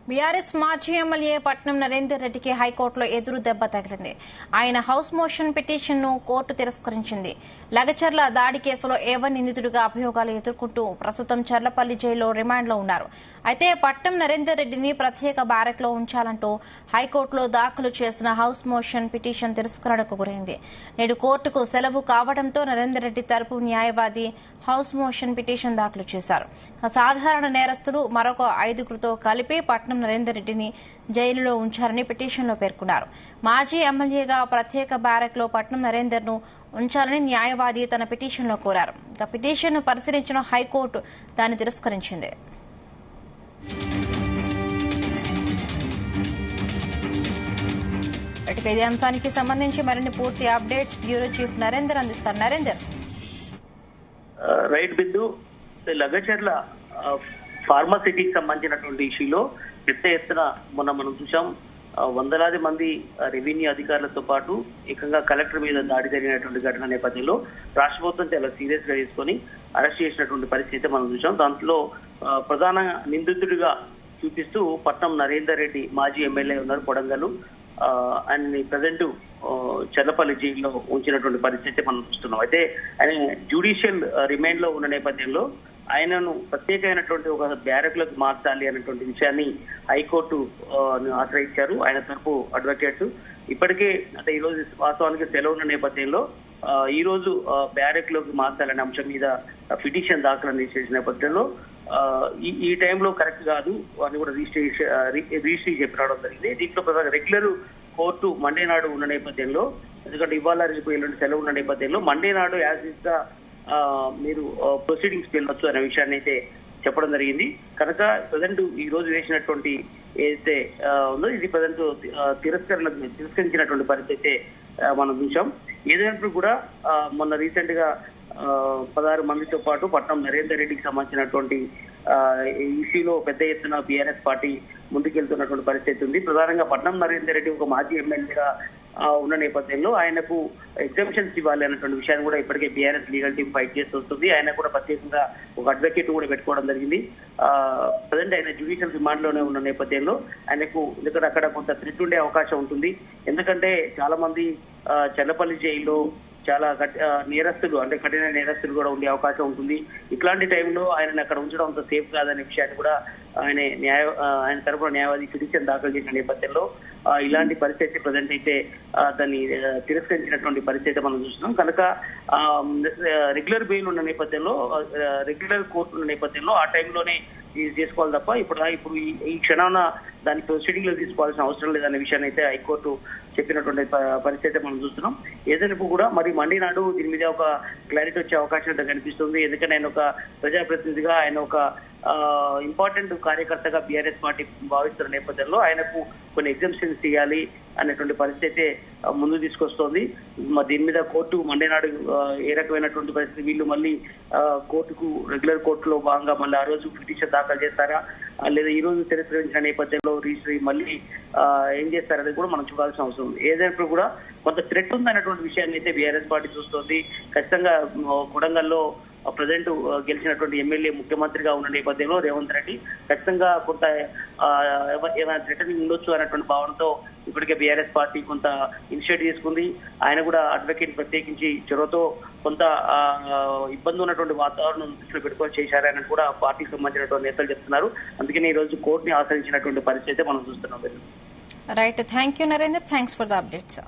BRS మాజీ MLA Patnam Narender రెడ్డికి హైకోర్టులో ఎదురు దెబ్బ తగిలింది. ఆయన హౌస్ మోషన్ పిటిషన్ను కోర్టు తిరస్కరించింది. లగచర్ల దాడి కేసులో ఏవన్ నిందితుడిగా అభియోగాలు ఎదుర్కొంటూ ప్రస్తుతం చర్లపల్లి జైల్లో రిమాండ్లో ఉన్నారు. అయితే పట్నం నరేందర్ రెడ్డిని ప్రత్యేక బ్యారెక్లో ఉంచాలంటూ హైకోర్టులో దాఖలు చేసిన హౌస్ మోషన్ పిటిషన్ తిరస్కరణకు గురైంది. నేడు కోర్టుకు సెలవు కావడంతో నరేందర్ రెడ్డి తరపు న్యాయవాది హౌస్ మోషన్ పిటిషన్ దాఖలు చేశారు. సాధారణ నేరస్తులు మరొక 5గురితో కలిపి పట్నం నరేందర్ రెడ్డిని జైలులో ఉంచారని పిటిషన్లో పేర్కొన్నారు. మాజీ ఎమ్మెల్యేగా ప్రత్యేక బ్యారెక్లో పట్నం నరేందర్ ను ఉంచాలని న్యాయవాది తన పిటిషన్లో కోరారు. ఇక పిటిషన్ను పరిశీలించిన హైకోర్టు దాన్ని తిరస్కరించింది. ఇదే అంశానికి సంబంధించి మరిన్ని పూర్తి అప్డేట్స్ బ్యూరో చీఫ్ నరేందర్ అందిస్తారు. నరేందర్. రైట్ బిందు, లగచర్ల ఫార్మసిటీకి సంబంధించినటువంటి ఇష్యూలో పెద్ద ఎత్తున మనం చూసాం. వందలాది మంది రెవెన్యూ అధికారులతో పాటు ఏకంగా కలెక్టర్ మీద దాడి జరిగినటువంటి ఘటన నేపథ్యంలో రాష్ట్ర ప్రభుత్వం చాలా సీరియస్ గా తీసుకొని అరెస్ట్ చేసినటువంటి పరిస్థితి మనం చూసాం. దాంట్లో ప్రధాన నిందితుడిగా చూపిస్తూ పట్నం నరేందర్ రెడ్డి మాజీ ఎమ్మెల్యే ఉన్నారు కొడంగల్. ఆయన్ని ప్రజెంట్ చర్లపల్లి జైల్లో ఉంచినటువంటి పరిస్థితి మనం చూస్తున్నాం. అయితే ఆయన జ్యుడిషియల్ రిమైండ్ లో ఉన్న నేపథ్యంలో ఆయనను ప్రత్యేకమైనటువంటి ఒక బ్యారెక్లకు మార్చాలి అనేటువంటి విషయాన్ని హైకోర్టు ఆశ్రయించారు. ఆయన తరపు అడ్వకేట్స్ ఇప్పటికే అంటే ఈ రోజు వాస్తవానికి సెలవు ఉన్న నేపథ్యంలో ఈ రోజు బ్యారెక్ లోకి మార్చాలనే అంశం మీద పిటిషన్ దాఖలు చేసిన నేపథ్యంలో ఈ టైంలో కరెక్ట్ కాదు అని కూడా రిజిస్ట్రీ చెప్పి రావడం జరిగింది. దీంట్లో రెగ్యులర్ కోర్టు మండే నాడు ఉన్న నేపథ్యంలో, ఎందుకంటే ఇవాళ రేపు ఎల్లుండి సెలవు ఉన్న నేపథ్యంలో మండే నాడు యాజ్ ఇస్ గా మీరు ప్రొసీడింగ్స్ వెళ్ళొచ్చు అనే విషయాన్ని అయితే చెప్పడం జరిగింది. కనుక ప్రజెంట్ ఈ రోజు వేసినటువంటి ఏదైతే ఉందో ఇది ప్రజెంట్ తిరస్కరించినటువంటి పరిస్థితి మనం చూసాం. ఏదైనప్పుడు కూడా మొన్న రీసెంట్ గా 16 మందితో పాటు పట్నం నరేందర్ రెడ్డికి సంబంధించినటువంటి ఇష్యూలో పెద్ద ఎత్తున బీఆర్ఎస్ పార్టీ ముందుకెళ్తున్నటువంటి పరిస్థితి ఉంది. ప్రధానంగా పట్నం నరేందర్ రెడ్డి ఒక మాజీ ఎమ్మెల్యేగా ఉన్న నేపథ్యంలో ఆయనకు ఎగ్జామ్షన్స్ ఇవ్వాలి అన్నటువంటి విషయాన్ని కూడా ఇప్పటికే బీఆర్ఎస్ లీగల్ టీం ఫైట్ చేస్తూ వస్తుంది. ఆయన కూడా ప్రత్యేకంగా ఒక అడ్వకేట్ కూడా పెట్టుకోవడం జరిగింది. ప్రజెంట్ ఆయన జ్యుడిషియల్ రిమాండ్ లోనే ఉన్న నేపథ్యంలో ఆయనకు ఎందుకంటే అక్కడ కొంత థ్రెట్ ఉండే అవకాశం ఉంటుంది. ఎందుకంటే చాలా మంది చర్లపల్లి జైల్లో చాలా నేరస్తులు అంటే కఠిన నేరస్తులు కూడా ఉండే అవకాశం ఉంటుంది. ఇట్లాంటి టైంలో ఆయనని అక్కడ ఉంచడం అంత సేఫ్ కాదనే విషయాన్ని కూడా ఆయన తరపున న్యాయవాది పిటిషన్ దాఖలు చేసిన నేపథ్యంలో ఇలాంటి పరిస్థితి ప్రజెంట్ అయితే దాన్ని తిరస్కరించినటువంటి పరిస్థితి మనం చూస్తున్నాం. కనుక రెగ్యులర్ బెయిల్ ఉన్న నేపథ్యంలో, రెగ్యులర్ కోర్టు ఉన్న నేపథ్యంలో ఆ టైంలోనే చేసుకోవాలి తప్ప ఇప్పుడు ఈ క్షణాన దాని ప్రొసీడింగ్ లో తీసుకోవాల్సిన అవసరం లేదనే విషయాన్ని అయితే హైకోర్టు చెప్పినటువంటి పరిస్థితి మనం చూస్తున్నాం. ఏదైనా కూడా మరి మండే నాడు దీని మీద ఒక క్లారిటీ వచ్చే అవకాశం అయితే కనిపిస్తుంది. ఎందుకంటే ఆయన ఒక ప్రజాప్రతినిధిగా, ఆయన ఒక ఇంపార్టెంట్ కార్యకర్తగా బీఆర్ఎస్ పార్టీ భావిస్తున్న నేపథ్యంలో ఆయనకు కొన్ని ఎగ్జామ్షన్స్ ఇవ్వాలి అనేటువంటి పరిస్థితి ముందు తీసుకొస్తోంది. దీని మీద కోర్టు మండే నాడు ఏ రకమైనటువంటి పరిస్థితి, వీళ్ళు మళ్ళీ కోర్టుకు రెగ్యులర్ కోర్టులో భాగంగా మళ్ళీ ఆ రోజు పిటిషన్ దాఖలు చేస్తారా, లేదా ఈ రోజు తిరస్కరించిన నేపథ్యంలో రిజిస్ట్రీ మళ్ళీ ఏం చేస్తారనేది కూడా మనం చూడాల్సిన అవసరం ఉంది. ఏదైనా కూడా కొంత థ్రెట్ ఉంది అనేటువంటి విషయాన్ని అయితే బీఆర్ఎస్ పార్టీ చూస్తోంది. ఖచ్చితంగా కొడంగల్లో ప్రజెంట్ గెలిచినటువంటి ఎమ్మెల్యే ముఖ్యమంత్రిగా ఉన్న నేపథ్యంలో రేవంత్ రెడ్డి ఖచ్చితంగా కొంత ఏమైనా థ్రెటనింగ్ ఉండొచ్చు అనేటువంటి భావనతో ఇప్పటికే బీఆర్ఎస్ పార్టీ కొంత ఇనిషియేటివ్ తీసుకుంది. ఆయన కూడా అడ్వకేట్ ప్రత్యేకించి చొరవతో కొంత ఇబ్బంది ఉన్నటువంటి వాతావరణం దృష్టిలో పెట్టుకొని చేశారని కూడా పార్టీకి సంబంధించినటువంటి నేతలు చెప్తున్నారు. అందుకని ఈ రోజు కోర్టుని ఆశ్రయించినటువంటి పరిస్థితి మనం చూస్తున్నాం. Right, thank you Narender, thanks for the updates.